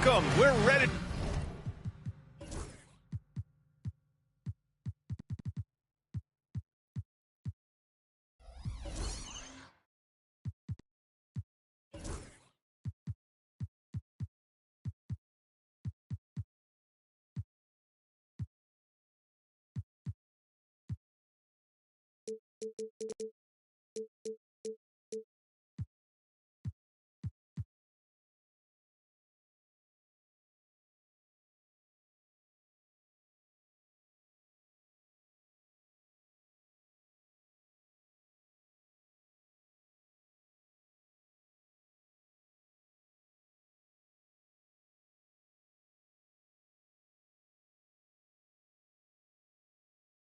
welcome. We're ready.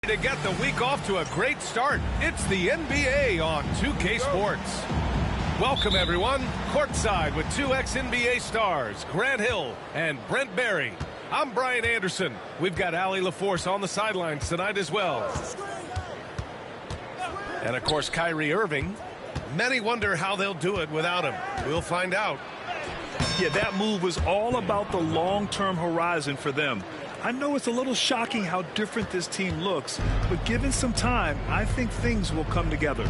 To get the week off to a great start, it's the NBA on 2K Sports. Welcome, everyone. Courtside with two ex-NBA stars, Grant Hill and Brent Barry. I'm Brian Anderson. We've got Allie LaForce on the sidelines tonight as well. And, of course, Kyrie Irving. Many wonder how they'll do it without him. We'll find out. Yeah, that move was all about the long-term horizon for them. I know it's a little shocking how different this team looks, but given some time, I think things will come together.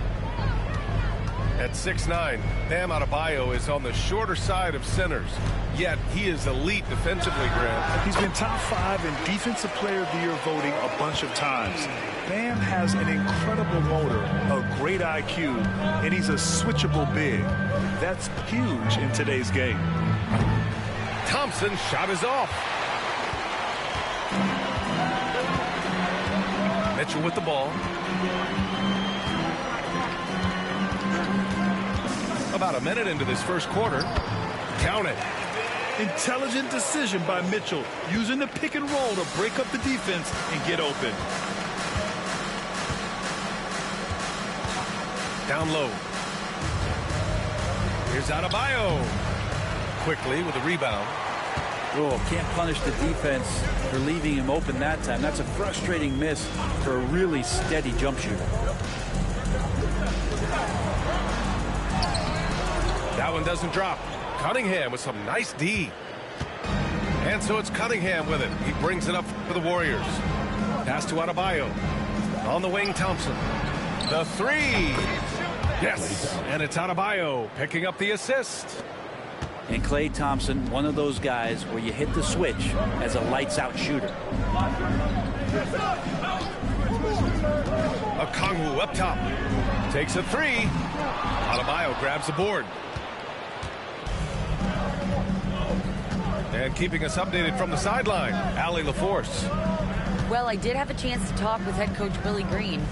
At 6'9", Bam Adebayo is on the shorter side of centers, yet he is elite defensively, Grant. He's been top 5 in Defensive Player of the Year voting a bunch of times. Bam has an incredible motor, a great IQ, and he's a switchable big. That's huge in today's game. Thompson's shot is off. Mitchell with the ball. About a minute into this first quarter. Count it. Intelligent decision by Mitchell, using the pick and roll to break up the defense and get open. Down low. Here's Adebayo. Quickly with the rebound. Oh, can't punish the defense for leaving him open that time. That's a frustrating miss for a really steady jump shooter. That one doesn't drop. Cunningham with some nice D. And so it's Cunningham with it. He brings it up for the Warriors. Pass to Adebayo. On the wing, Thompson. The three. Yes. And it's Adebayo picking up the assist. And Klay Thompson, one of those guys where you hit the switch as a lights-out shooter. Okongwu up top. Takes a three. Adebayo grabs the board. And keeping us updated from the sideline, Allie LaForce. Well, I did have a chance to talk with head coach Willie Green.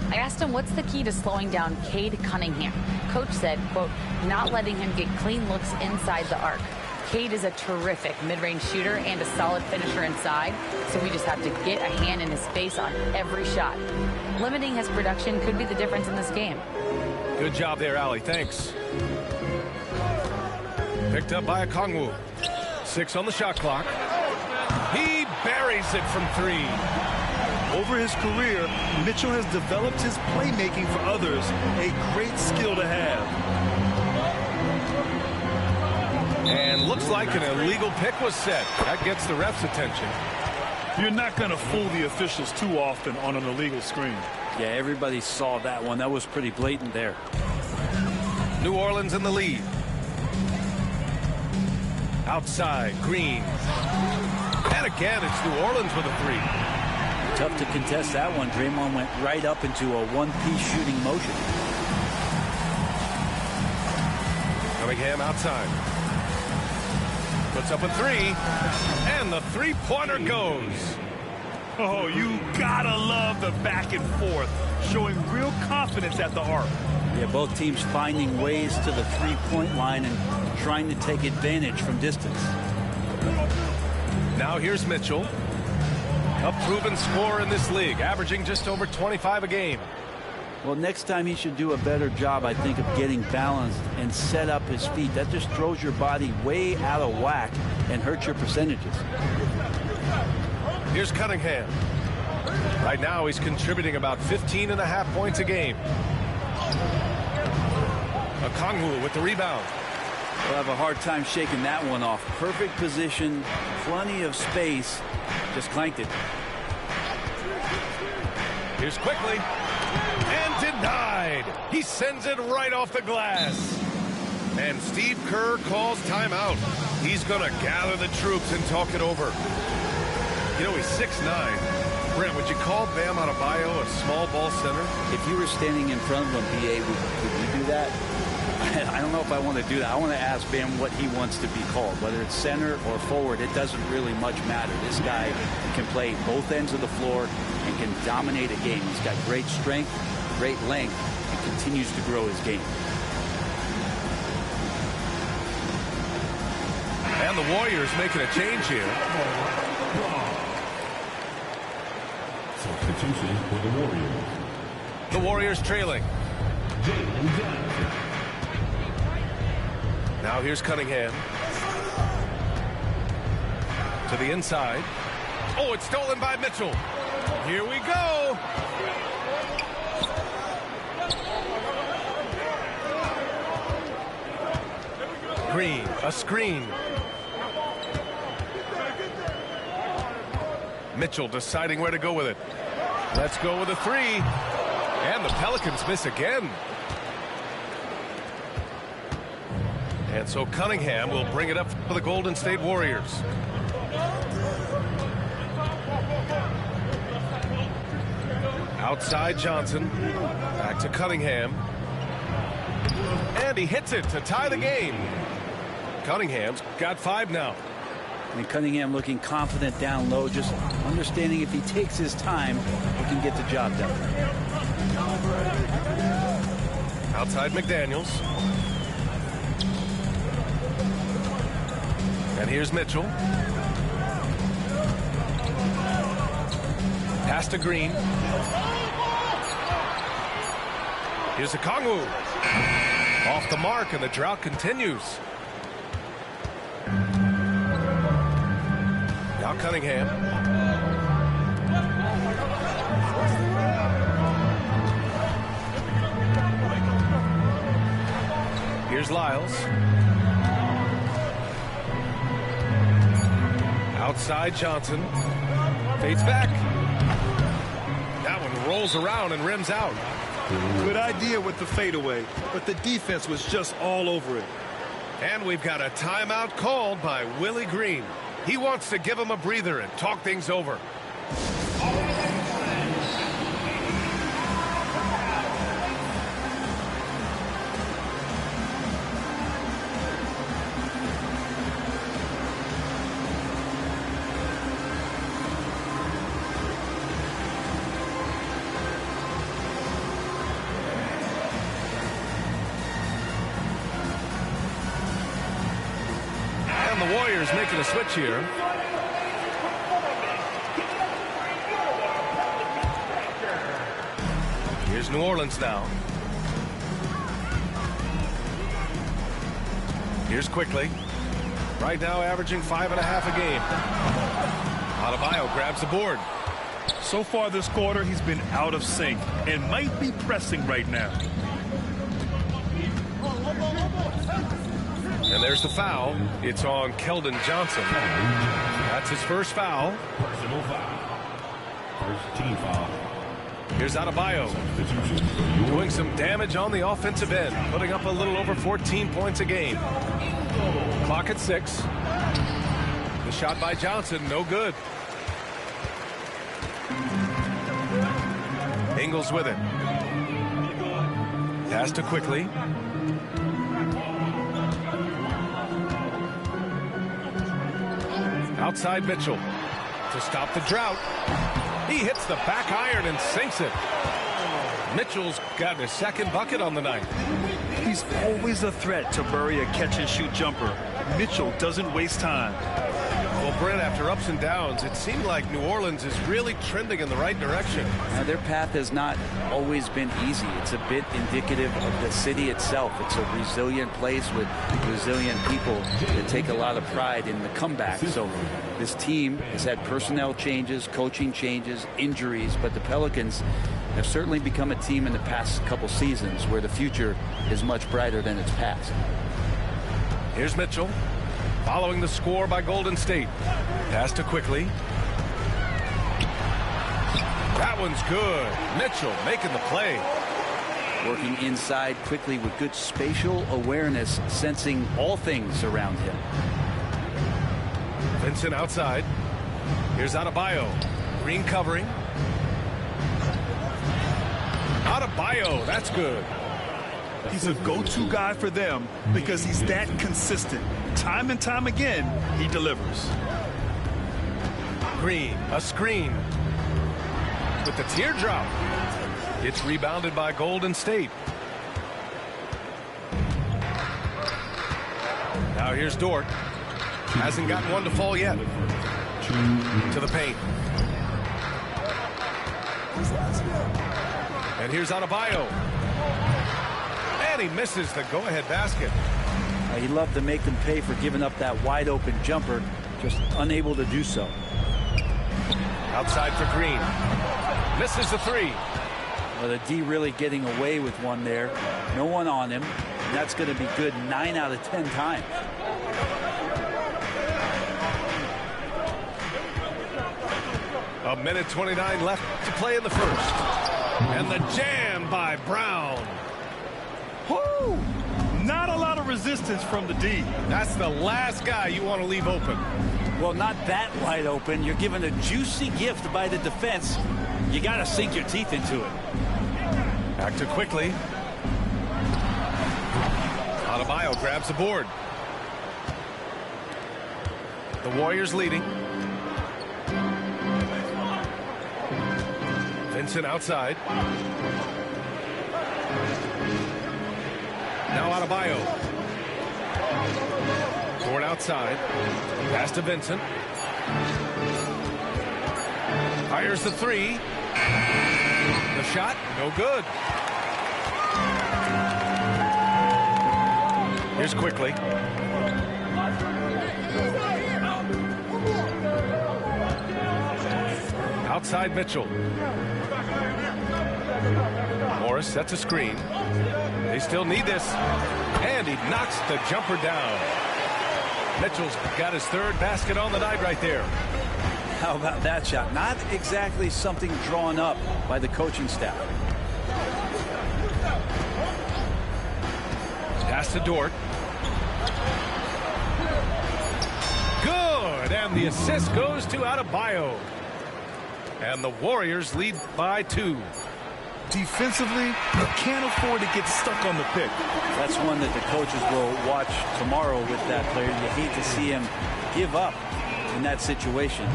I asked him what's the key to slowing down Cade Cunningham. Coach said, quote, not letting him get clean looks inside the arc. Cade is a terrific mid-range shooter and a solid finisher inside, so we just have to get a hand in his face on every shot. Limiting his production could be the difference in this game. Good job there, Allie. Thanks. Picked up by Okongwu. 6 on the shot clock. He buries it from 3. Over his career, Mitchell has developed his playmaking for others, a great skill to have. And looks like an illegal pick was set. That gets the ref's attention. You're not going to fool the officials too often on an illegal screen. Yeah, everybody saw that one. That was pretty blatant there. New Orleans in the lead. Outside, Green. And again, it's New Orleans with a 3. Tough to contest that one. Draymond went right up into a one-piece shooting motion. Cunningham outside. Puts up a 3. And the three-pointer goes. Oh, you gotta love the back and forth, showing real confidence at the arc. Yeah, both teams finding ways to the three-point line and trying to take advantage from distance. Now here's Mitchell. A proven scorer in this league, averaging just over 25 a game. Well, next time he should do a better job, I think, of getting balanced and set up his feet. That just throws your body way out of whack and hurts your percentages. Here's Cunningham. Right now, he's contributing about 15.5 points a game. Okongwu with the rebound. We'll have a hard time shaking that one off. perfect position, plenty of space, just clanked it. Here's quickly, and denied. He sends it right off the glass. And Steve Kerr calls timeout. He's going to gather the troops and talk it over. You know, he's 6'9". Brent, would you call Bam Adebayo a small ball center? If you were standing in front of him, BA, would you do that? I don't know if I want to do that. I want to ask Bam what he wants to be called. Whether it's center or forward, it doesn't really much matter. This guy can play both ends of the floor and can dominate a game. He's got great strength, great length, and continues to grow his game. And the Warriors making a change here. Substitution for the Warriors. The Warriors trailing. Now here's Cunningham. To the inside. Oh, it's stolen by Mitchell. Here we go. Green, a screen. Mitchell deciding where to go with it. Let's go with a three. And the Pelicans miss again. And so Cunningham will bring it up for the Golden State Warriors. Outside Johnson. Back to Cunningham. And he hits it to tie the game. Cunningham's got 5 now. And Cunningham looking confident down low, just understanding if he takes his time, he can get the job done. Outside McDaniels. And here's Mitchell. Pass to Green. Here's Okongwu. Off the mark, and the drought continues. Now Cunningham. Here's Lyles. Outside Johnson. Fades back. That one rolls around and rims out. Good idea with the fadeaway, but the defense was just all over it. And we've got a timeout called by Willie Green. He wants to give him a breather and talk things over. And the Warriors making a switch here. Here's New Orleans now. Here's quickly. Right now averaging 5.5 a game. Adebayo grabs the board. So far this quarter, he's been out of sync and might be pressing right now. And there's the foul. It's on Keldon Johnson. That's his first foul. Personal foul. First team foul. Here's Adebayo. Doing some damage on the offensive end. Putting up a little over 14 points a game. Clock at 6. The shot by Johnson, no good. Ingles with it. Pass to quickly. Outside Mitchell to stop the drought. He hits the back iron and sinks it. Mitchell's gotten his second bucket on the night. He's always a threat to bury a catch-and-shoot jumper. Mitchell doesn't waste time. Well, Brent, after ups and downs, it seemed like New Orleans is really trending in the right direction. Now, their path has not always been easy. It's a bit indicative of the city itself. It's a resilient place with resilient people that take a lot of pride in the comeback. So this team has had personnel changes, coaching changes, injuries, but the Pelicans have certainly become a team in the past couple seasons where the future is much brighter than its past. Here's Mitchell. Following the score by Golden State. Pass to Quickly. That one's good. Mitchell making the play. Working inside quickly with good spatial awareness, sensing all things around him. Vincent outside. Here's Adebayo. Green covering. Adebayo, that's good. He's a go-to guy for them because he's that consistent. Time and time again, he delivers. Green, a screen. With the teardrop. It's rebounded by Golden State. Now here's Dort. Hasn't gotten one to fall yet. To the paint. And here's Adebayo. And he misses the go-ahead basket. He loved to make them pay for giving up that wide-open jumper, just unable to do so. Outside for Green. Misses the three. Well, the D really getting away with one there. No one on him. And that's going to be good 9 out of 10 times. A minute 29 left to play in the first. And the jam by Brown. Woo! Not a lot of resistance from the D. That's the last guy you want to leave open. Well, not that wide open. You're given a juicy gift by the defense. You got to sink your teeth into it. Back to Quickly. Adebayo grabs the board. The Warriors leading. Vincent outside. Now Adebayo. Dort outside. Pass to Vincent. Fires the three. The shot, no good. Here's Quickly. Outside Mitchell. Morris sets a screen. They still need this. And he knocks the jumper down. Mitchell's got his third basket on the night right there. How about that shot? Not exactly something drawn up by the coaching staff. Pass to Dort. Good. And the assist goes to Adebayo. And the Warriors lead by 2. Defensively, they can't afford to get stuck on the pick. That's one that the coaches will watch tomorrow with that player. You hate to see him give up in that situation.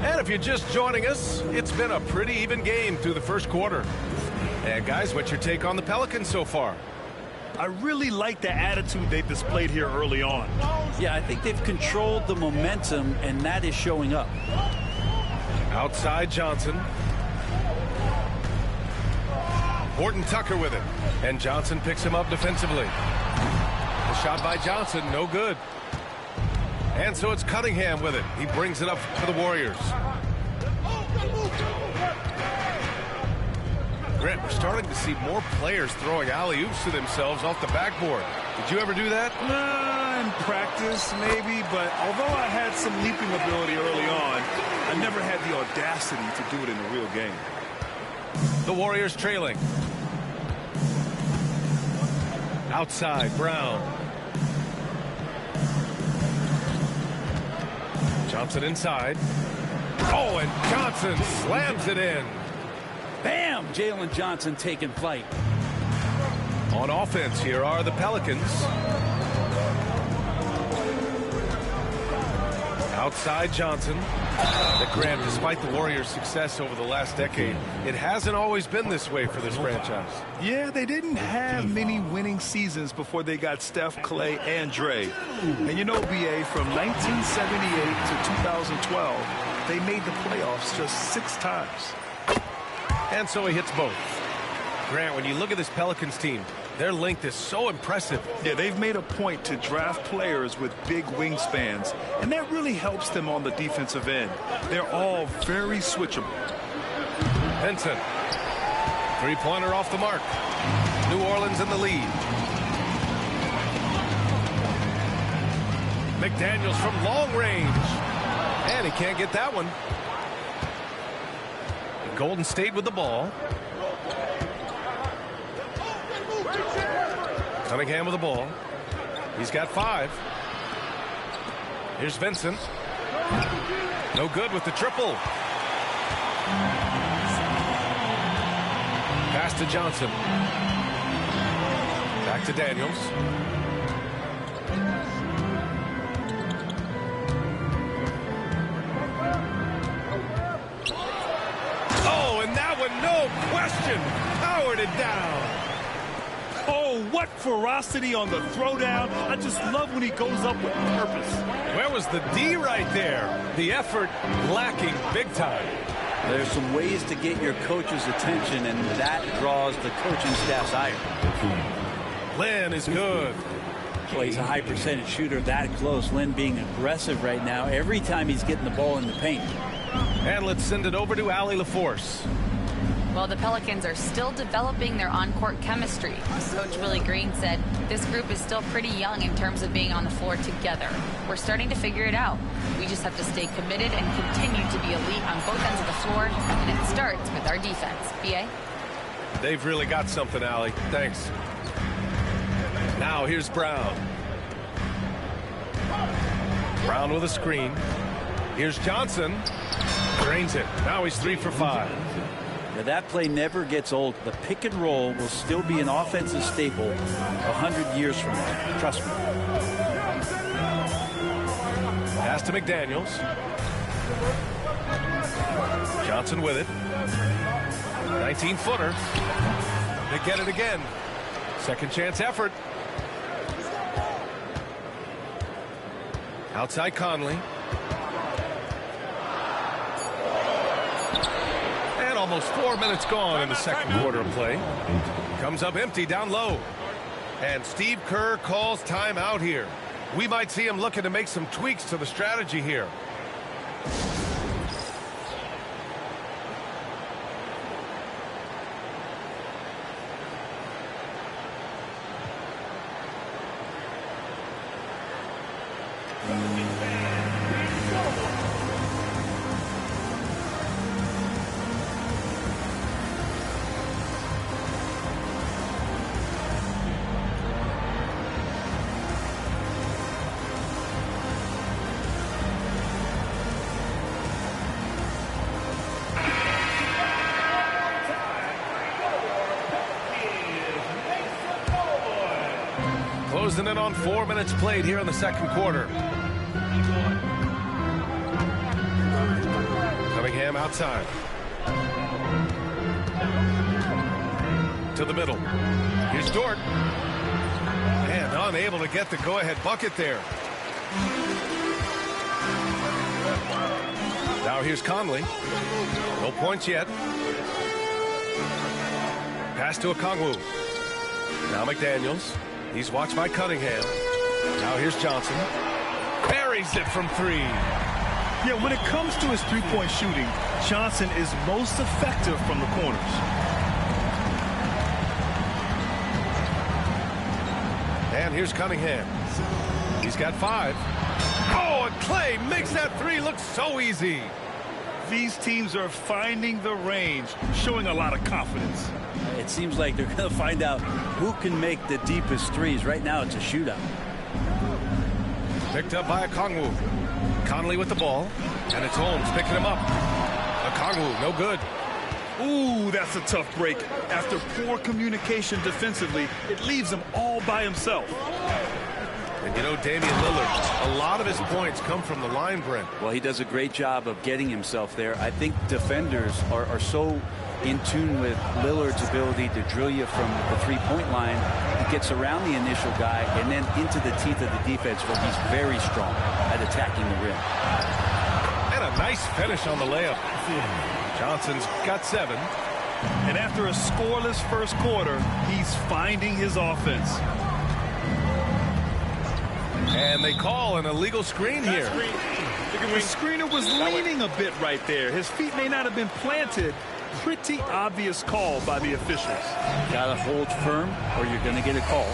And if you're just joining us, it's been a pretty even game through the first quarter. And guys, what's your take on the Pelicans so far? I really like the attitude they displayed here early on. Yeah, I think they've controlled the momentum, and that is showing up. Outside Johnson. Horton Tucker with it. And Johnson picks him up defensively. The shot by Johnson, no good. And so it's Cunningham with it. He brings it up for the Warriors. Grant, we're starting to see more players throwing alley-oops to themselves off the backboard. Did you ever do that? In practice, maybe, but although I had some leaping ability early on, I never had the audacity to do it in a real game. The Warriors trailing. Outside, Brown. Johnson inside. Oh, and Johnson slams it in. Bam! Jalen Johnson taking flight. On offense, here are the Pelicans. Outside Johnson. But Grant, despite the Warriors' success over the last decade, it hasn't always been this way for this franchise. Yeah, they didn't have many winning seasons before they got Steph, Clay, and Dre. And you know, BA, from 1978 to 2012, they made the playoffs just 6 times. And so he hits both. Grant, when you look at this Pelicans team, their length is so impressive. Yeah, they've made a point to draft players with big wingspans, and that really helps them on the defensive end. They're all very switchable. Vincent. Three-pointer off the mark. New Orleans in the lead. McDaniels from long range. And he can't get that one. Golden State with the ball. Cunningham with the ball. He's got 5. Here's Vincent. No good with the triple. Pass to Johnson. Back to Daniels. Oh, and that one, no question, powered it down. Oh, what ferocity on the throwdown. I just love when he goes up with purpose. Where was the D right there? The effort lacking big time. There's some ways to get your coach's attention, and that draws the coaching staff's ire. Lynn is good. Well, he's a high percentage shooter that close. Lynn being aggressive right now every time he's getting the ball in the paint. And let's send it over to Allie LaForce. Well, the Pelicans are still developing their on-court chemistry. Coach Willie Green said this group is still pretty young in terms of being on the floor together. We're starting to figure it out. We just have to stay committed and continue to be elite on both ends of the floor, and it starts with our defense. BA? They've really got something, Allie. Thanks. Now here's Brown. Brown with a screen. Here's Johnson. Drains it. Now he's 3 for 5. Now that play never gets old. The pick and roll will still be an offensive staple 100 years from now. Trust me. Pass to McDaniels. Johnson with it. 19-footer. They get it again. Second chance effort. Outside Conley. And almost 4 minutes gone in the second quarter of play. Comes up empty down low. And Steve Kerr calls timeout here. We might see him looking to make some tweaks to the strategy here. Closing in on 4 minutes played here in the second quarter. Cunningham outside. To the middle. Here's Dort. And unable to get the go-ahead bucket there. Now here's Conley. No points yet. Pass to Okongwu. Now McDaniels. He's watched by Cunningham. Now here's Johnson. Buries it from 3. Yeah, when it comes to his three-point shooting, Johnson is most effective from the corners. And here's Cunningham. He's got 5. Oh, and Clay makes that 3 look so easy. These teams are finding the range, showing a lot of confidence. It seems like they're going to find out who can make the deepest threes. Right now, it's a shootout. Picked up by Okongwu. Conley with the ball. And it's Holmes picking him up. Okongwu, no good. Ooh, that's a tough break. After poor communication defensively, it leaves him all by himself. And you know, Damian Lillard, a lot of his points come from the line, Brent. Well, he does a great job of getting himself there. I think defenders are so in tune with Lillard's ability to drill you from the three-point line. He gets around the initial guy and then into the teeth of the defense where he's very strong at attacking the rim. And a nice finish on the layup. Johnson's got 7. And after a scoreless first quarter, he's finding his offense. And they call an illegal screen here. The screener was leaning a bit right there. His feet may not have been planted, pretty obvious call by the officials. Got to hold firm or you're going to get a call.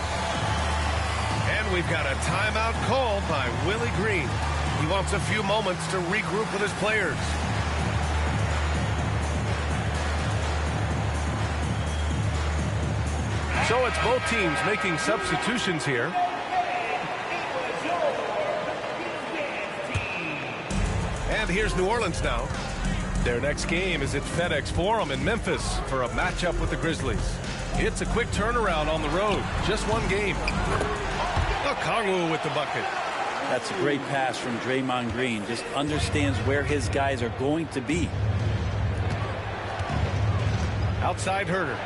And we've got a timeout called by Willie Green. He wants a few moments to regroup with his players. So it's both teams making substitutions here. And here's New Orleans now. Their next game is at FedEx Forum in Memphis for a matchup with the Grizzlies. It's a quick turnaround on the road. Just one game. Okongwu with the bucket. That's a great pass from Draymond Green. Just understands where his guys are going to be. Outside Herter.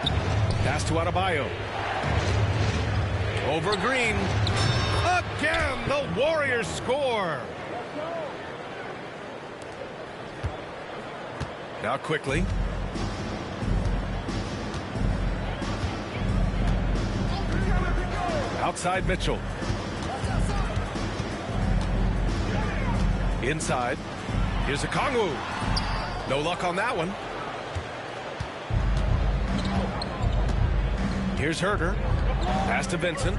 Pass to Adebayo. Over Green. Again, the Warriors score. Now quickly. Outside Mitchell. Inside. Here's Okongwu. No luck on that one. Here's Herter. Pass to Vincent.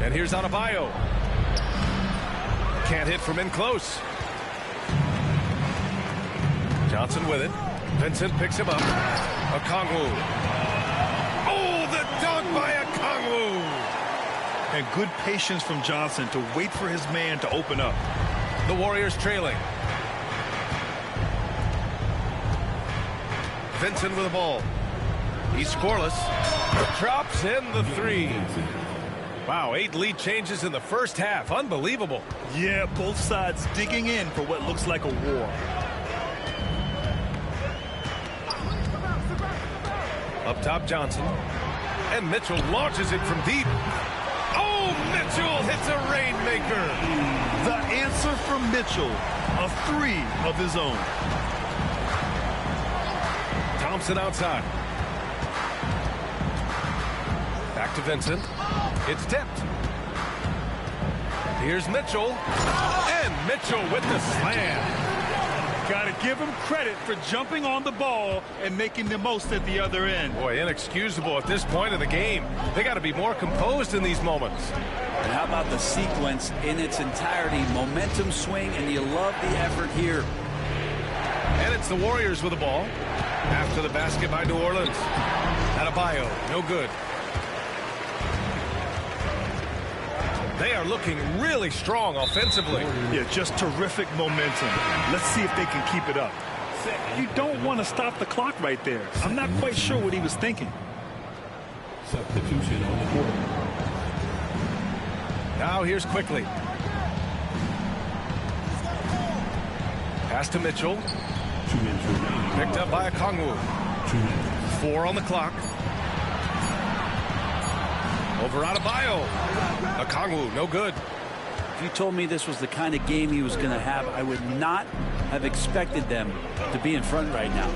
And here's Adebayo. Can't hit from in close. Johnson with it. Vincent picks him up. Okongwu. Oh, the dunk by Okongwu. And good patience from Johnson to wait for his man to open up. The Warriors trailing. Vincent with the ball. He's scoreless. Drops in the three. Wow, 8 lead changes in the first half. Unbelievable. Yeah, both sides digging in for what looks like a war. Up top, Johnson. And Mitchell launches it from deep. Oh, Mitchell hits a rainmaker. The answer from Mitchell, a three of his own. Thompson outside. Back to Vincent. It's tipped. Here's Mitchell. And Mitchell with the slam. Got to give him credit for jumping on the ball and making the most at the other end. Boy, inexcusable at this point of the game. They got to be more composed in these moments. And how about the sequence in its entirety? Momentum swing, and you love the effort here. And it's the Warriors with the ball. After the basket by New Orleans. Adebayo, no good. They are looking really strong offensively. Yeah, just terrific momentum. Let's see if they can keep it up. You don't want to stop the clock right there. I'm not quite sure what he was thinking. Substitution on the court. Now here's quickly. Pass to Mitchell. 2 minutes remaining. Picked up by Okongwu. 2 minutes. 4 on the clock. Over Adebayo. Okongwu, no good. If you told me this was the kind of game he was going to have, I would not have expected them to be in front right now.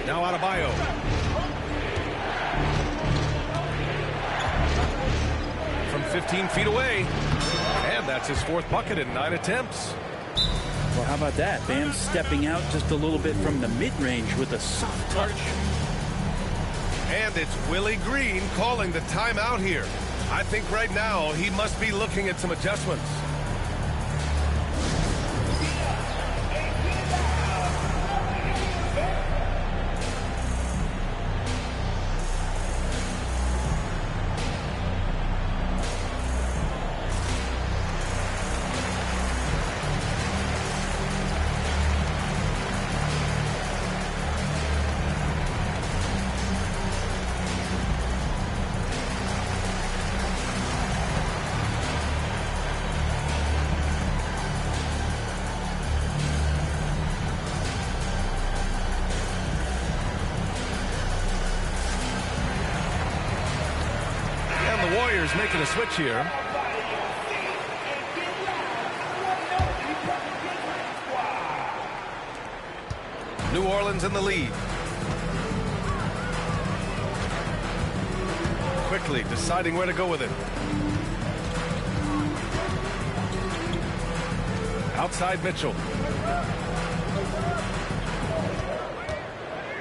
Now Adebayo. From 15 feet away. And that's his 4th bucket in 9 attempts. Well, how about that? Bam stepping out just a little bit from the mid-range with a soft touch. And it's Willie Green calling the timeout here. I think right now he must be looking at some adjustments. Warriors making a switch here. New Orleans in the lead. Quickly deciding where to go with it. Outside Mitchell.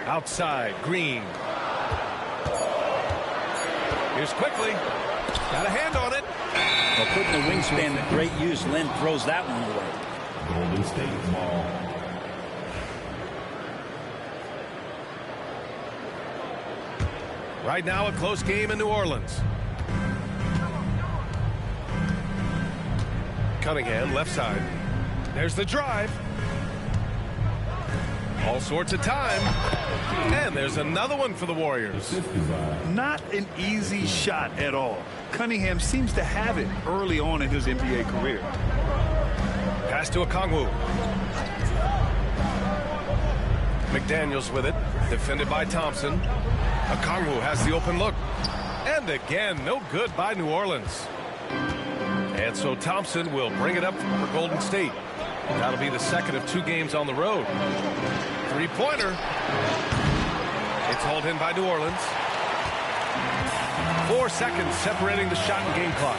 Outside Green. Here's quickly. Got a hand on it. Well, putting the wingspan to great use. Len throws that one away. Golden State ball. Right now, a close game in New Orleans. Cunningham, left side. There's the drive. All sorts of time. And there's another one for the Warriors. Not an easy shot at all. Cunningham seems to have it early on in his NBA career. Pass to Okongwu. McDaniels with it. Defended by Thompson. Okongwu has the open look. And again, no good by New Orleans. And so Thompson will bring it up for Golden State. That'll be the second of 2 games on the road. Three-pointer. It's hauled in by New Orleans. 4 seconds separating the shot and game clock.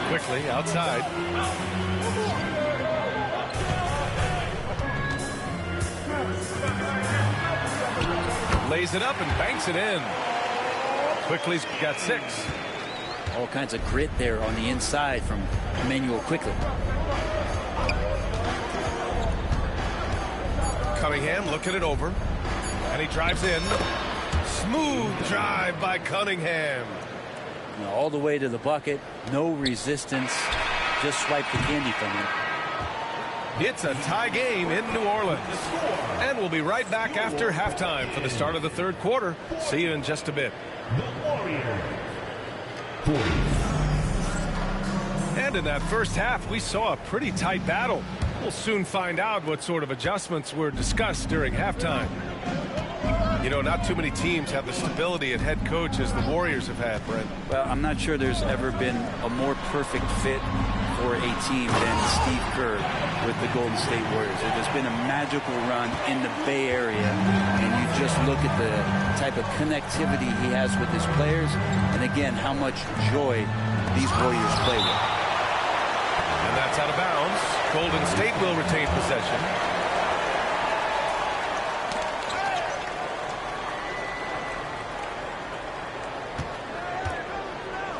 Quickly outside. Lays it up and banks it in. Quickly's got 6. All kinds of grit there on the inside from Emmanuel Quickly. Cunningham looking it over. And he drives in. Smooth drive by Cunningham. All the way to the bucket. No resistance. Just swipe the candy from him. It's a tie game in New Orleans. And we'll be right back after halftime for the start of the 3rd quarter. See you in just a bit. And in that first half, we saw a pretty tight battle. We'll soon find out what sort of adjustments were discussed during halftime. You know, not too many teams have the stability at head coach as the Warriors have had, Brent. Well, I'm not sure there's ever been a more perfect fit for a team than Steve Kerr with the Golden State Warriors. There's been a magical run in the Bay Area, and you just look at the type of connectivity he has with his players, and again, how much joy these Warriors play with. And that's out of bounds. Golden State will retain possession.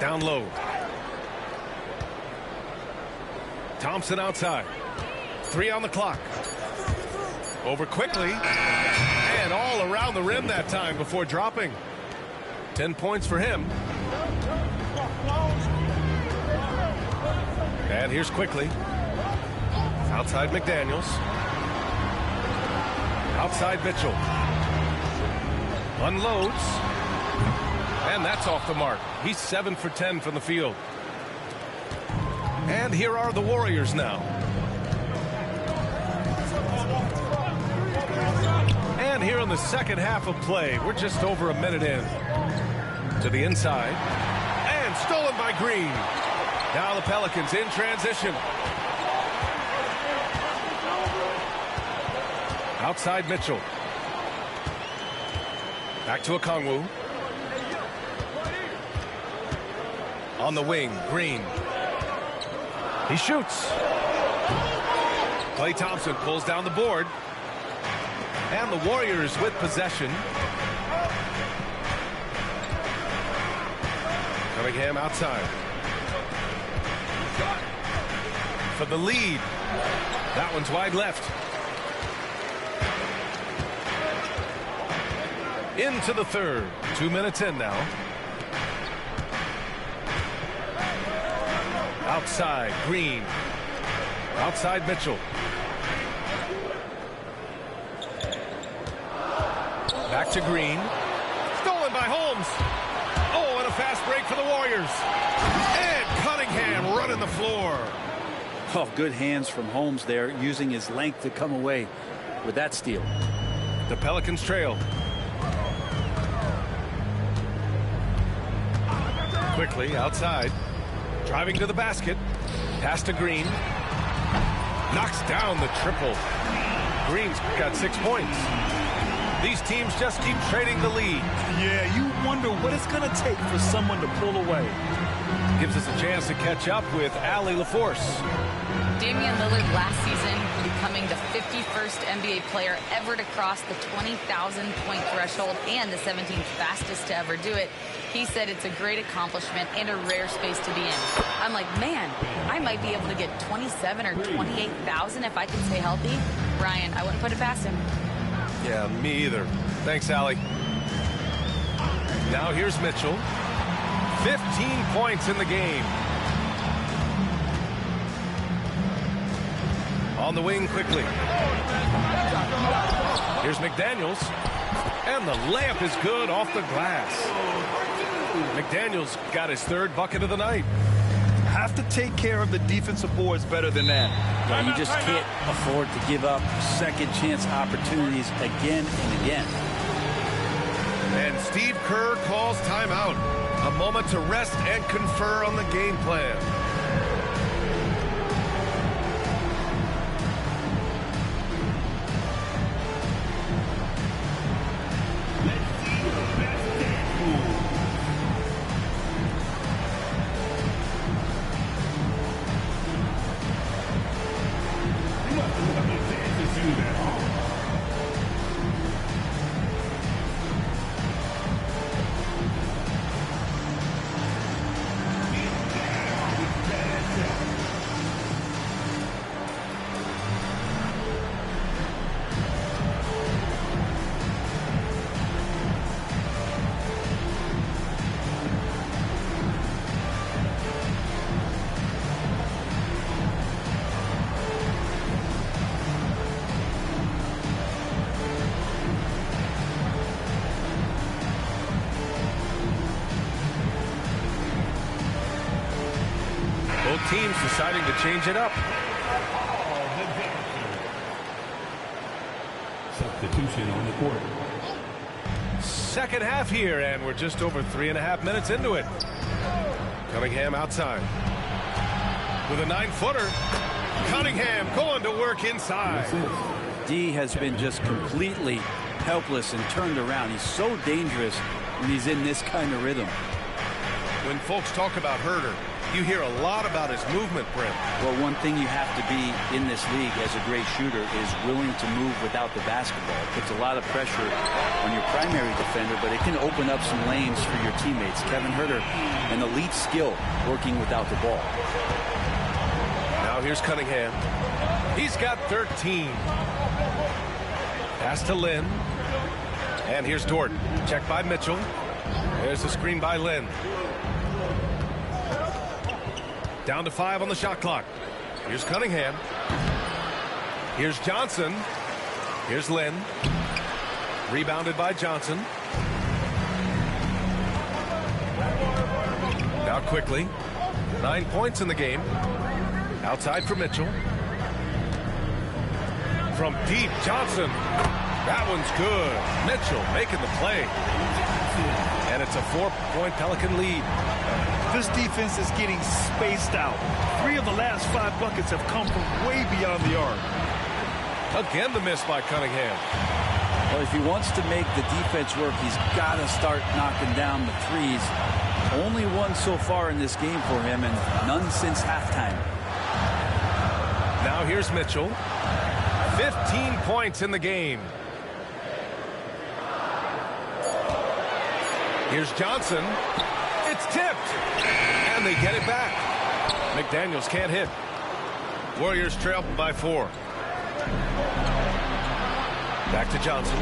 Down low. Thompson outside. 3 on the clock. Over quickly. And all around the rim that time before dropping. 10 points for him. And here's quickly. Outside McDaniels. Outside Mitchell. Unloads. And that's off the mark. He's 7 for 10 from the field. And here are the Warriors now. And here in the second half of play, we're just over a minute in. To the inside. And stolen by Green. Now the Pelicans in transition. Outside Mitchell. Back to Okongwu. On the wing, Green. He shoots. Klay Thompson pulls down the board. And the Warriors with possession. Cunningham outside. For the lead. That one's wide left. Into the 3rd. 2 minutes in now. Outside, Green. Outside, Mitchell. Back to Green. Stolen by Holmes. Oh, and a fast break for the Warriors. And Cunningham running the floor. Oh, good hands from Holmes there, using his length to come away with that steal. The Pelicans trail. Quickly, outside. Driving to the basket. Pass to Green. Knocks down the triple. Green's got 6 points. These teams just keep trading the lead. Yeah, you wonder what it's going to take for someone to pull away. Gives us a chance to catch up with Allie LaForce. Damian Lillard last season becoming the 51st NBA player ever to cross the 20,000-point threshold and the 17th fastest to ever do it. He said it's a great accomplishment and a rare space to be in. I'm like, man, I might be able to get 27 or 28,000 if I can stay healthy. Brian, I wouldn't put it past him. Yeah, me either. Thanks, Allie. Now here's Mitchell. 15 points in the game. On the wing quickly. Here's McDaniels. And the layup is good off the glass. McDaniels got his third bucket of the night. Have to take care of the defensive boards better than that. Yeah, you just can't afford to give up second chance opportunities again and again. And Steve Kerr calls timeout. A moment to rest and confer on the game plan. Both teams deciding to change it up. Substitution on the court. Second half here, and we're just over 3.5 minutes into it. Cunningham outside. With a 9-footer. Cunningham going to work inside. D has been just completely helpless and turned around. He's so dangerous when he's in this kind of rhythm. When folks talk about Herter, you hear a lot about his movement, Brent. Well, one thing you have to be in this league as a great shooter is willing to move without the basketball. It puts a lot of pressure on your primary defender, but it can open up some lanes for your teammates. Kevin Herter, an elite skill working without the ball. Now here's Cunningham. He's got 13. Pass to Lynn. And here's Dort. Check by Mitchell. There's the screen by Lynn. Down to 5 on the shot clock. Here's Cunningham. Here's Johnson. Here's Lynn. Rebounded by Johnson. Now quickly. 9 points in the game. Outside for Mitchell. From deep, Johnson. That one's good. Mitchell making the play. And it's a 4-point Pelican lead. This defense is getting spaced out. 3 of the last 5 buckets have come from way beyond the arc. Again, the miss by Cunningham. Well, if he wants to make the defense work, he's got to start knocking down the threes. Only one so far in this game for him, and none since halftime. Now here's Mitchell. 15 points in the game. Here's Johnson. It's tipped. And they get it back. McDaniels can't hit. Warriors trail by 4. Back to Johnson.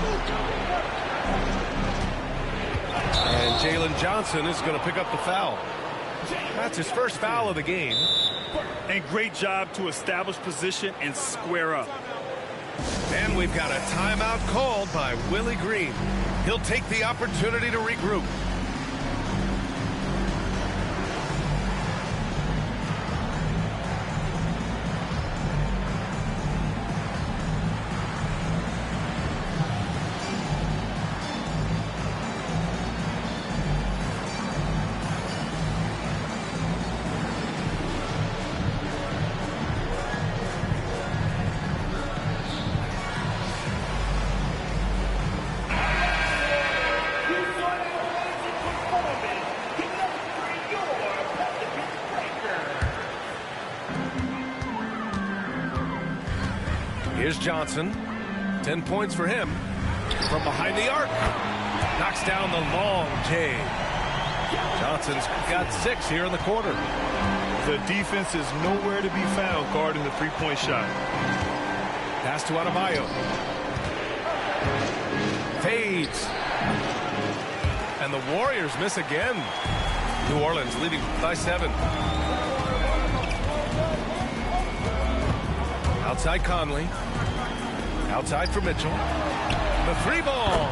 And Jalen Johnson is going to pick up the foul. That's his first foul of the game. And great job to establish position and square up. And we've got a timeout called by Willie Green. He'll take the opportunity to regroup. Here's Johnson. 10 points for him. From behind the arc. Knocks down the long J. Johnson's got 6 here in the quarter. The defense is nowhere to be found guarding the three-point shot. Pass to Adebayo. Fades. And the Warriors miss again. New Orleans leading by 7. Outside Conley. Outside for Mitchell. The 3-ball.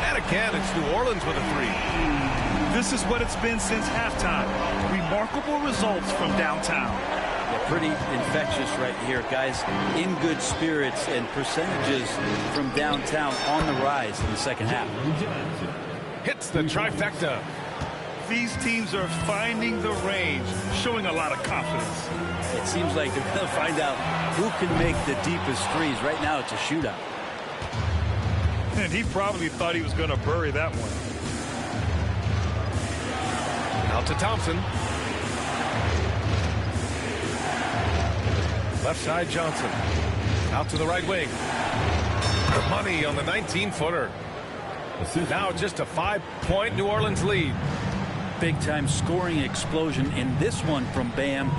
And again, it's New Orleans with a 3. This is what it's been since halftime. Remarkable results from downtown. Yeah, pretty infectious right here. Guys in good spirits, and percentages from downtown on the rise in the second half. Hits the trifecta. These teams are finding the range, showing a lot of confidence. It seems like they're going to find out who can make the deepest threes. Right now, it's a shootout. And he probably thought he was going to bury that one. Out to Thompson. Left side Johnson. Out to the right wing. Money on the 19-footer. Now just a 5-point New Orleans lead. Big-time scoring explosion in this one from Bam.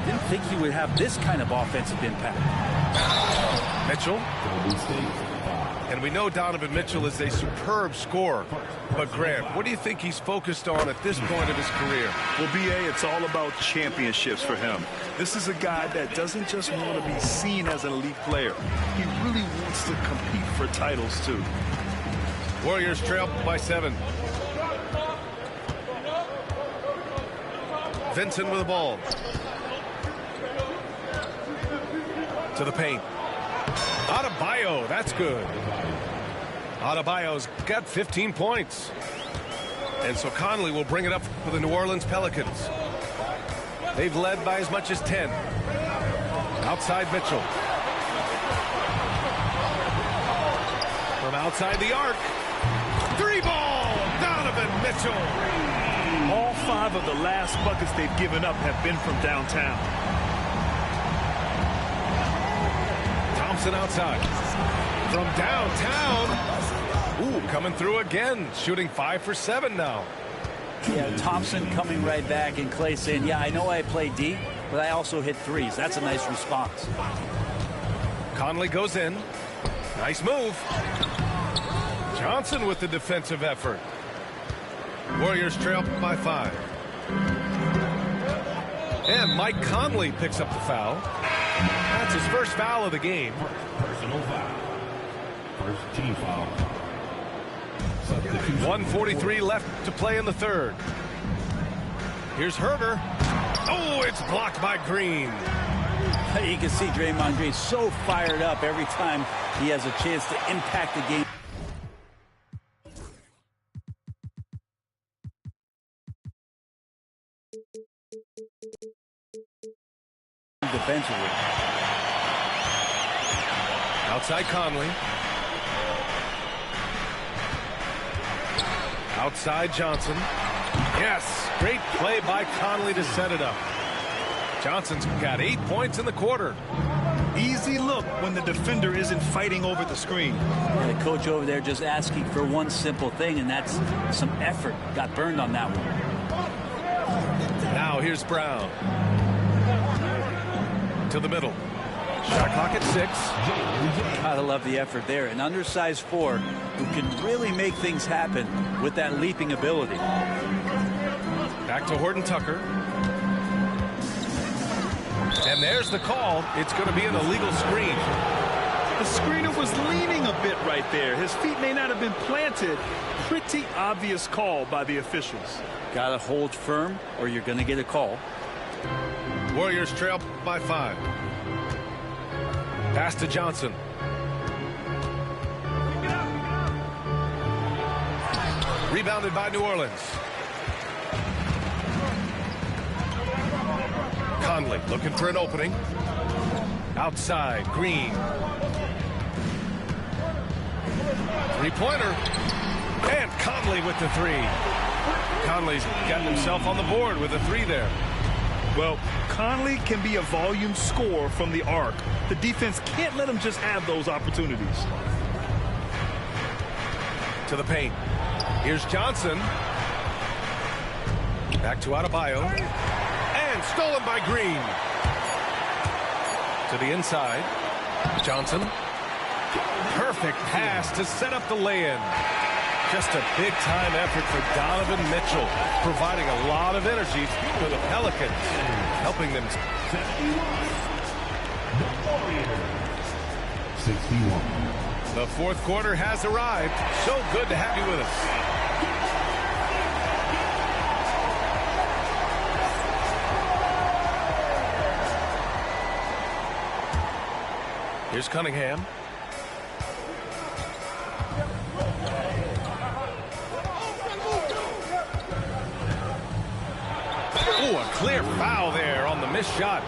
Didn't think he would have this kind of offensive impact. Mitchell. And we know Donovan Mitchell is a superb scorer. But Grant, what do you think he's focused on at this point of his career? Well, BA, it's all about championships for him. This is a guy that doesn't just want to be seen as an elite player. He really wants to compete for titles, too. Warriors trail by 7. Vincent with the ball. To the paint. Adebayo, that's good. Adebayo's got 15 points. And so Conley will bring it up for the New Orleans Pelicans. They've led by as much as 10. Outside Mitchell. From outside the arc. 3-ball, Donovan Mitchell. All 5 of the last buckets they've given up have been from downtown. Thompson outside. From downtown. Ooh, coming through again. Shooting 5 for 7 now. Yeah, Thompson coming right back, and Clay saying, yeah, I know I play D, but I also hit threes. That's a nice response. Conley goes in. Nice move. Johnson with the defensive effort. Warriors trail by 5. And Mike Conley picks up the foul. That's his first foul of the game. Personal foul. First team foul. 1:43 left to play in the third. Here's Herter. Oh, it's blocked by Green. You can see Draymond Green so fired up every time he has a chance to impact the game. Defensively. Outside Conley. Outside Johnson. Yes, great play by Conley to set it up. Johnson's got 8 points in the quarter. Easy look when the defender isn't fighting over the screen. And the coach over there just asking for one simple thing, and that's some effort. Got burned on that one. Now here's Brown. To the middle. Shot clock at 6. Gotta love the effort there. An undersized 4 who can really make things happen with that leaping ability. Back to Horton Tucker. And there's the call. It's going to be an illegal screen. The screener was leaning a bit right there. His feet may not have been planted. Pretty obvious call by the officials. Gotta hold firm or you're gonna get a call. Warriors trail by 5. Pass to Johnson. Rebounded by New Orleans. Conley looking for an opening. Outside, Green. Three-pointer. And Conley with the 3. Conley's gotten himself on the board with a 3 there. Well, Conley can be a volume scorer from the arc. The defense can't let him just have those opportunities. To the paint. Here's Johnson. Back to Adebayo. And stolen by Green. To the inside. Johnson. Perfect pass to set up the lay-in. Just a big-time effort for Donovan Mitchell, providing a lot of energy for the Pelicans, helping them. 61. The fourth quarter has arrived. So good to have you with us. Here's Cunningham. Oh, a clear foul there on the missed shot.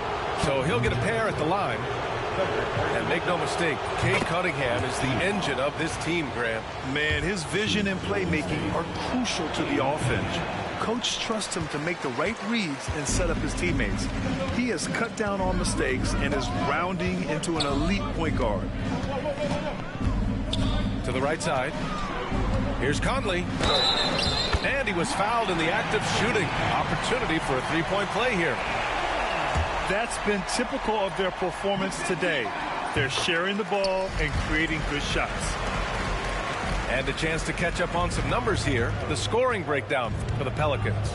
So he'll get a pair at the line. And make no mistake, Cade Cunningham is the engine of this team, Graham. Man, his vision and playmaking are crucial to the offense. Coach trusts him to make the right reads and set up his teammates. He has cut down on mistakes and is rounding into an elite point guard. To the right side. Here's Conley. And he was fouled in the act of shooting. Opportunity for a three-point play here. That's been typical of their performance today. They're sharing the ball and creating good shots. And a chance to catch up on some numbers here. The scoring breakdown for the Pelicans.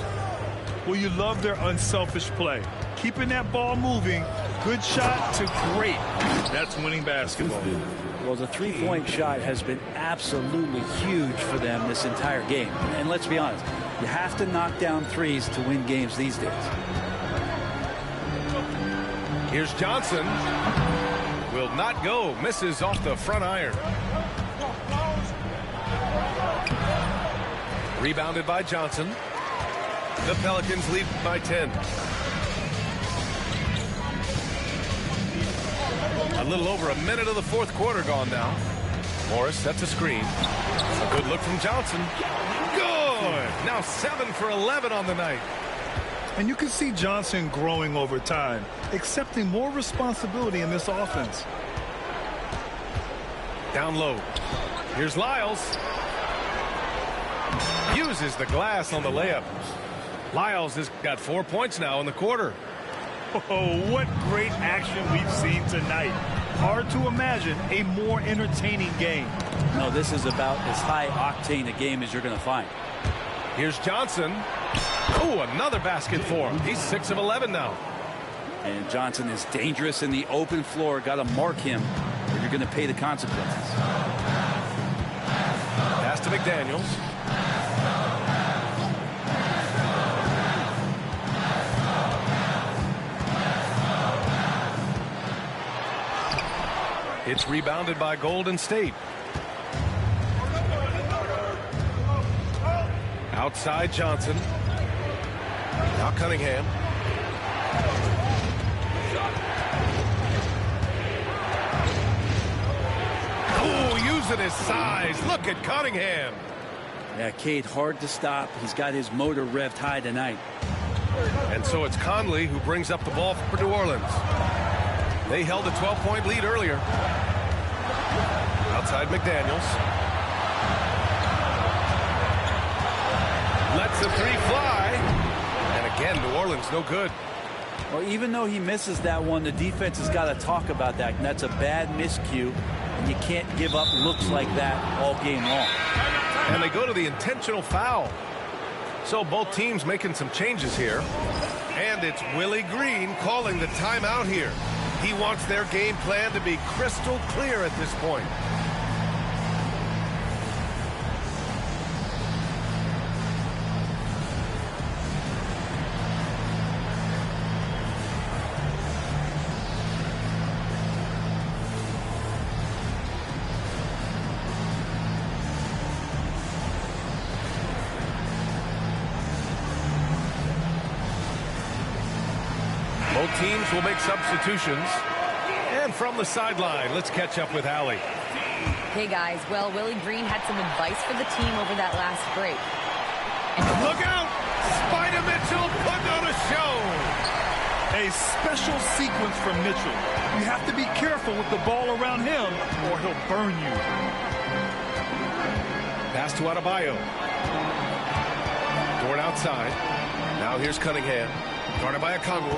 Well, you love their unselfish play. Keeping that ball moving, good shot to great. That's winning basketball. Well, the three-point shot has been absolutely huge for them this entire game. And let's be honest, you have to knock down threes to win games these days. Here's Johnson. Will not go. Misses off the front iron. Rebounded by Johnson. The Pelicans lead by 10. A little over a minute of the fourth quarter gone now. Morris sets a screen. A good look from Johnson. Good. Now 7 for 11 on the night. And you can see Johnson growing over time, accepting more responsibility in this offense. Down low. Here's Lyles. Uses the glass on the layup. Lyles has got 4 points now in the quarter. Oh, what great action we've seen tonight. Hard to imagine a more entertaining game. No, this is about as high-octane a game as you're going to find. Here's Johnson. Oh, another basket for him. He's 6 of 11 now. And Johnson is dangerous in the open floor. Got to mark him or you're going to pay the consequences. Pass to McDaniels. It's rebounded by Golden State. Outside Johnson. Now Cunningham. Oh, using his size. Look at Cunningham. Yeah, Cade, hard to stop. He's got his motor revved high tonight. And so it's Conley who brings up the ball for New Orleans. They held a 12-point lead earlier. Outside McDaniels. Lets the three fly. And again, New Orleans no good. Well, even though he misses that one, the defense has got to talk about that. And that's a bad miscue. And you can't give up looks like that all game long. And they go to the intentional foul. So both teams making some changes here. And it's Willie Green calling the timeout here. He wants their game plan to be crystal clear at this point. Both teams will make substitutions. And from the sideline, let's catch up with Allie. Hey, guys. Well, Willie Green had some advice for the team over that last break. Look out! Spider Mitchell putting on a show. A special sequence from Mitchell. You have to be careful with the ball around him or he'll burn you. Pass to Adebayo. Dort outside. Now here's Cunningham. Guarded by Okongwu.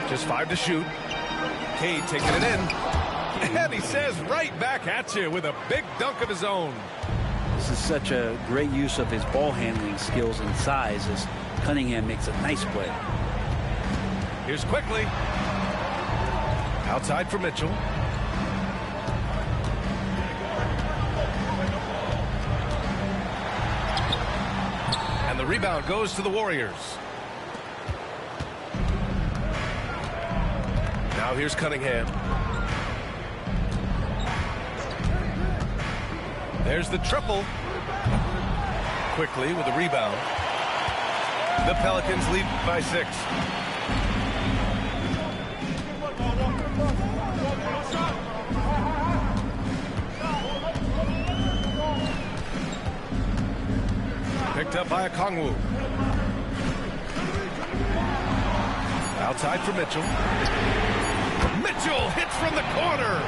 Just 5 to shoot. Cade taking it in. And he says right back at you with a big dunk of his own. This is such a great use of his ball handling skills and size as Cunningham makes a nice play. Here's Quickly. Outside for Mitchell. And the rebound goes to the Warriors. Now here's Cunningham. There's the triple. Quickly with the rebound. The Pelicans lead by 6. Picked up by Okongwu. Outside for Mitchell. Mitchell hits from the corner.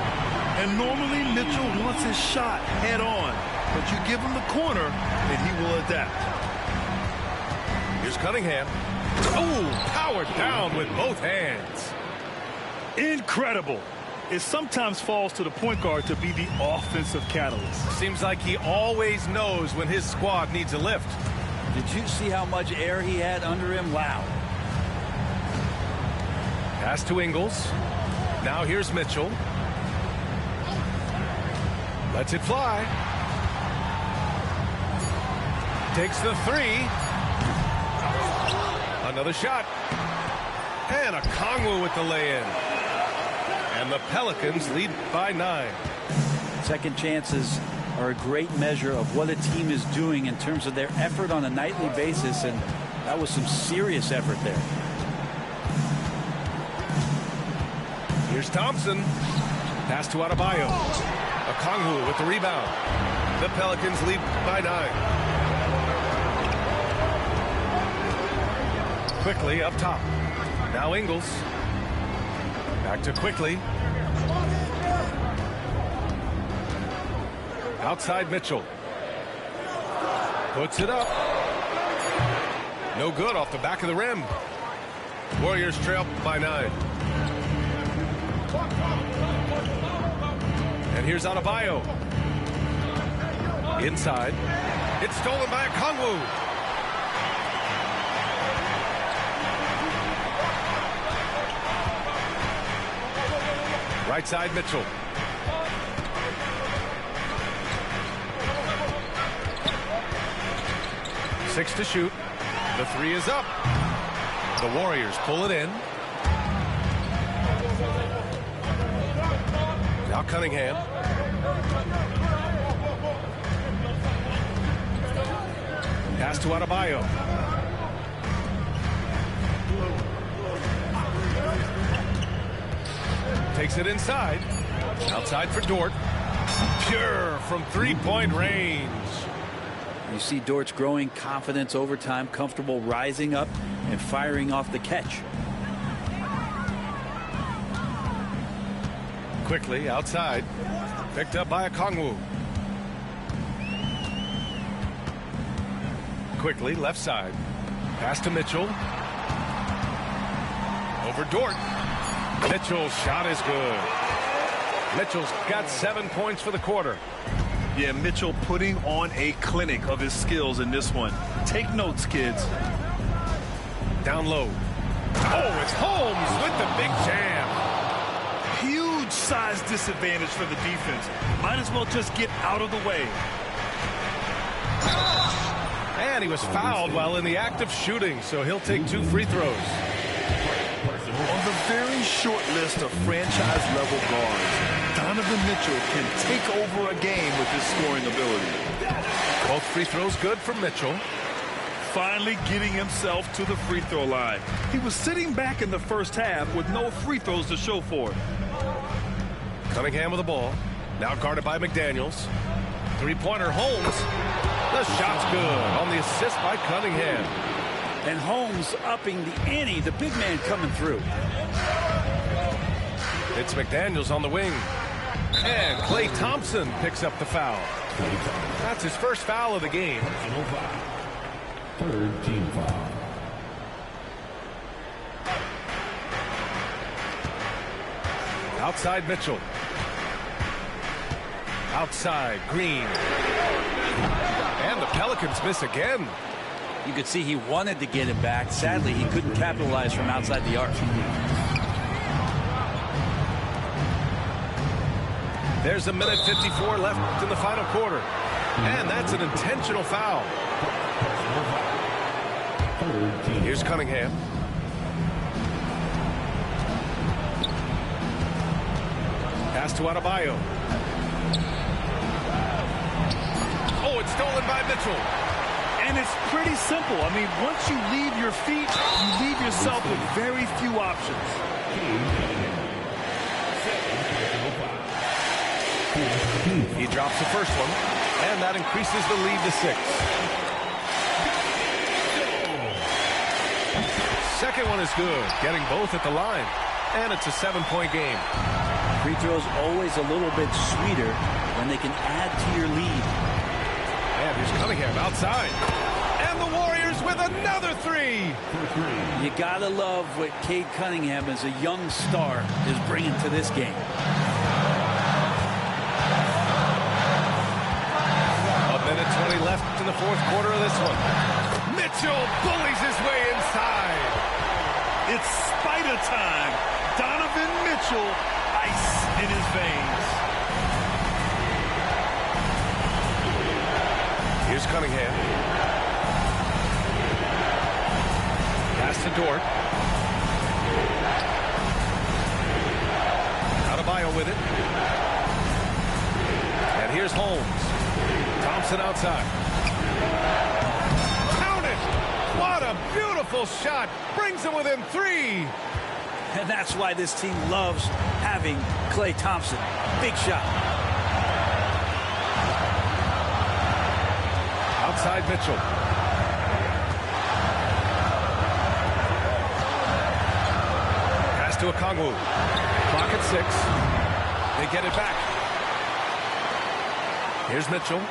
And normally Mitchell wants his shot head on. But you give him the corner and he will adapt. Here's Cunningham. Oh, powered down with both hands. Incredible. It sometimes falls to the point guard to be the offensive catalyst. Seems like he always knows when his squad needs a lift. Did you see how much air he had under him? Wow. Pass to Ingles. Now here's Mitchell. Lets it fly. Takes the 3. Another shot. And Okongwu with the lay-in. And the Pelicans lead by 9. Second chances are a great measure of what a team is doing in terms of their effort on a nightly basis, and that was some serious effort there. Here's Thompson. Pass to Adebayo. Okongwu with the rebound. The Pelicans lead by 9. Quickly up top. Now Ingles. Back to Quickly. Outside Mitchell. Puts it up. No good off the back of the rim. Warriors trail by 9. And here's Adebayo. Inside. It's stolen by Okongwu. Right side Mitchell. Six to shoot. The 3 is up. The Warriors pull it in. Now Cunningham. Pass to Adebayo. Takes it inside. Outside for Dort. Pure from 3-point range. You see Dort's growing confidence over time, comfortable rising up and firing off the catch. Quickly outside. Picked up by Okongwu. Quickly left side. Pass to Mitchell. Over Dort. Mitchell's shot is good. Mitchell's got 7 points for the quarter. Yeah, Mitchell putting on a clinic of his skills in this one. Take notes, kids. Down low. Oh, it's Holmes with the big jam. Huge size disadvantage for the defense. Might as well just get out of the way. And he was fouled while in the act of shooting, so he'll take 2 free throws. On the very short list of franchise-level guards, Donovan Mitchell can take over a game with his scoring ability. Both free throws good from Mitchell. Finally getting himself to the free throw line. He was sitting back in the first half with no free throws to show for it. Cunningham with the ball. Now guarded by McDaniels. Three-pointer Holmes. The shot's good on the assist by Cunningham. And Holmes upping the ante, the big man coming through. It's McDaniels on the wing. And Klay Thompson picks up the foul. That's his first foul of the game. Third team foul. Outside Mitchell. Outside Green. And the Pelicans miss again. You could see he wanted to get it back. Sadly, he couldn't capitalize from outside the arc. There's a minute 54 left in the final quarter. And that's an intentional foul. Here's Cunningham. Pass to Adebayo. Oh, it's stolen by Mitchell. And it's pretty simple. I mean, once you leave your feet, you leave yourself with very few options. He drops the first one, and that increases the lead to 6. Second one is good, getting both at the line. And it's a 7-point game. Free throws always a little bit sweeter when they can add to your lead. And here's Cunningham outside. And the Warriors with another 3. You gotta love what Cade Cunningham as a young star is bringing to this game. A minute 20 left in the fourth quarter of this one. Mitchell bullies his way inside. It's spider time. Donovan Mitchell, ice in his veins. Here's Cunningham. Pass to Dort. Adebayo with it. And here's Holmes. Thompson outside. Count it! What a beautiful shot. Brings him within 3. And that's why this team loves having Klay Thompson. Big shot. Outside Mitchell. Pass to Okongwu. Clock at 6. They get it back. Here's Mitchell.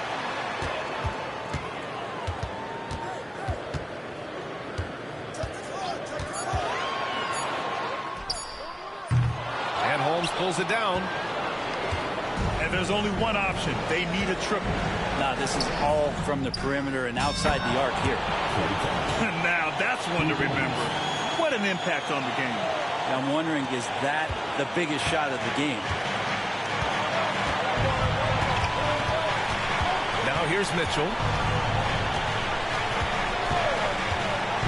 And Holmes pulls it down. And there's only one option. They need a triple. Now this is all from the perimeter and outside the arc here. Now that's one to remember. What an impact on the game. I'm wondering, is that the biggest shot of the game? Now here's Mitchell.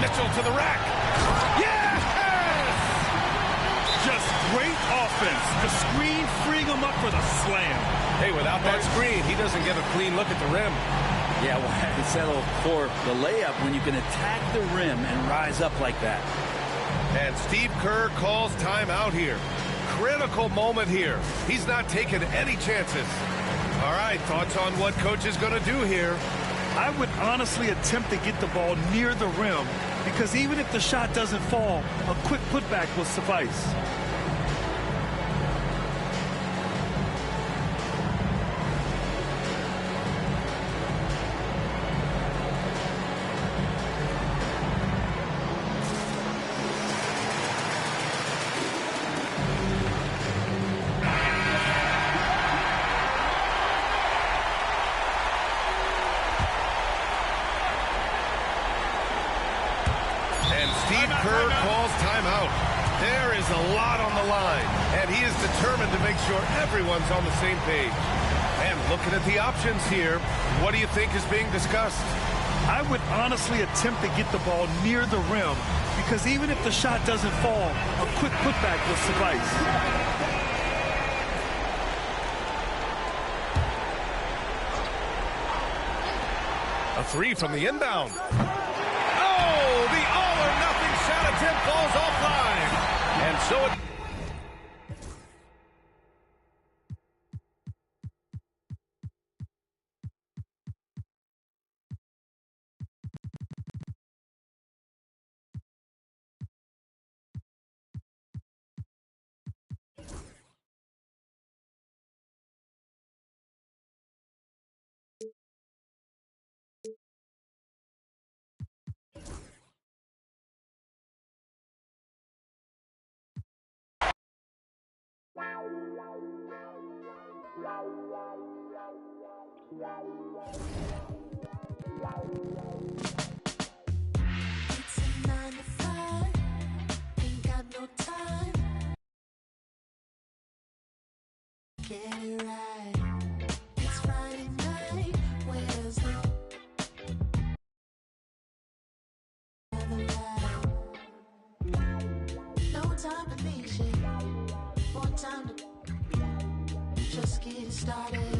Mitchell to the rack. Yes! Just great offense. The screen freeing him up for the slam. Hey, without that screen, he doesn't get a clean look at the rim. Yeah, well, I had to settle for the layup when you can attack the rim and rise up like that. And Steve Kerr calls timeout here. Critical moment here. He's not taking any chances. All right, thoughts on what coach is going to do here? I would honestly attempt to get the ball near the rim because even if the shot doesn't fall, a quick putback will suffice. Steve Kerr calls timeout. There is a lot on the line, and he is determined to make sure everyone's on the same page. And looking at the options here, what do you think is being discussed? I would honestly attempt to get the ball near the rim because even if the shot doesn't fall, a quick putback will suffice. A 3 from the inbound. Oh, the all-or-nothing shot attempt falls offline. And so it... It's a 9 to 5, ain't got no time. Get it right. It's Friday night, where's the other light? No time to be shit, more time to just get started.